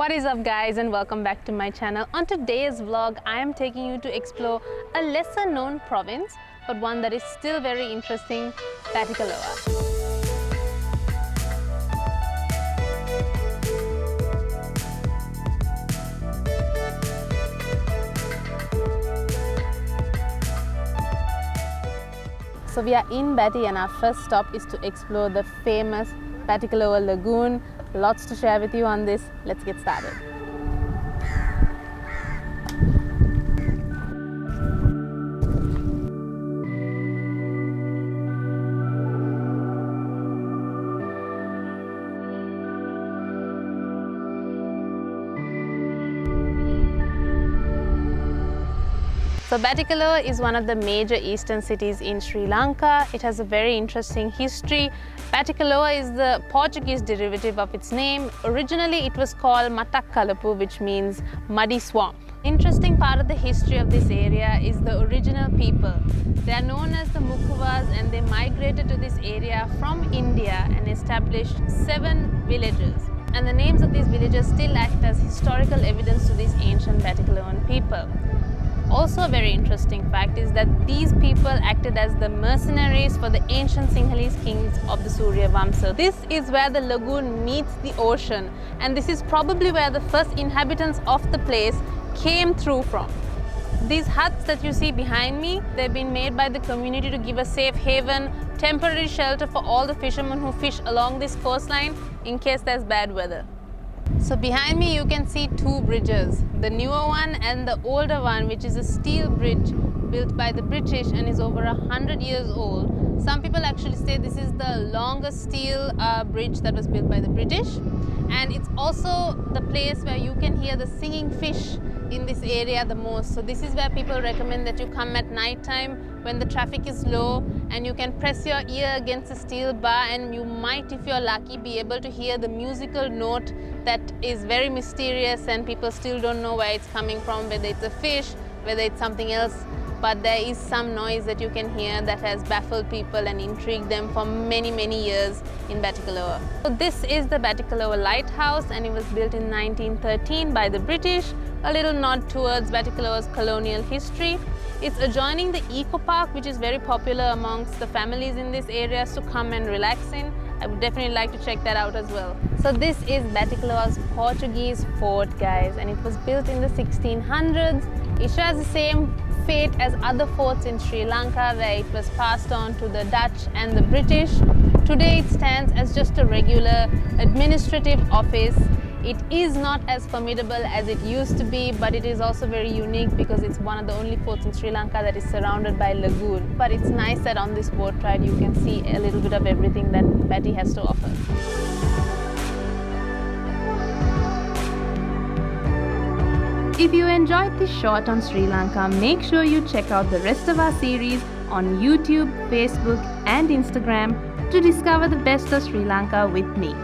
What is up guys, and welcome back to my channel. On today's vlog I am taking you to explore a lesser known province but one that is still very interesting, Batticaloa. So we are in Batti and our first stop is to explore the famous Batticaloa lagoon. Lots to share with you on this. Let's get started. So Batticaloa is one of the major eastern cities in Sri Lanka. It has a very interesting history. Batticaloa is the Portuguese derivative of its name. Originally it was called Batticalo, which means muddy swamp. Interesting part of the history of this area is the original people. They are known as the Mukuvas and they migrated to this area from India and established 7 villages. And the names of these villages still act as historical evidence to these ancient Batticaloan people. Also a very interesting fact is that these people acted as the mercenaries for the ancient Sinhalese kings of the Surya Vamsa. This is where the lagoon meets the ocean, and this is probably where the first inhabitants of the place came through from. These huts that you see behind me, they've been made by the community to give a safe haven, temporary shelter for all the fishermen who fish along this coastline in case there's bad weather. So behind me you can see 2 bridges, the newer one and the older one, which is a steel bridge built by the British and is over 100 years old. Some people actually say this is the longest steel bridge that was built by the British, and it's also the place where you can hear the singing fish in this area the most. So this is where people recommend that you come at night time when the traffic is low, and you can press your ear against a steel bar and you might, if you're lucky, be able to hear the musical note that is very mysterious and people still don't know where it's coming from, whether it's a fish, whether it's something else, but there is some noise that you can hear that has baffled people and intrigued them for many years in Batticaloa. So this is the Batticaloa lighthouse, and it was built in 1913 by the British, a little nod towards Batticaloa's colonial history. It's adjoining the eco park, which is very popular amongst the families in this area to come and relax in. I would definitely like to check that out as well. So this is Batticaloa's Portuguese fort, guys, and it was built in the 1600s. It shares the same fate as other forts in Sri Lanka, where it was passed on to the Dutch and the British. Today it stands as just a regular administrative office. It is not as formidable as it used to be, but it is also very unique because it's one of the only forts in Sri Lanka that is surrounded by lagoon. But it's nice that on this boat ride you can see a little bit of everything that Batti has to offer. If you enjoyed this short on Sri Lanka, make sure you check out the rest of our series on YouTube, Facebook and Instagram to discover the best of Sri Lanka with me.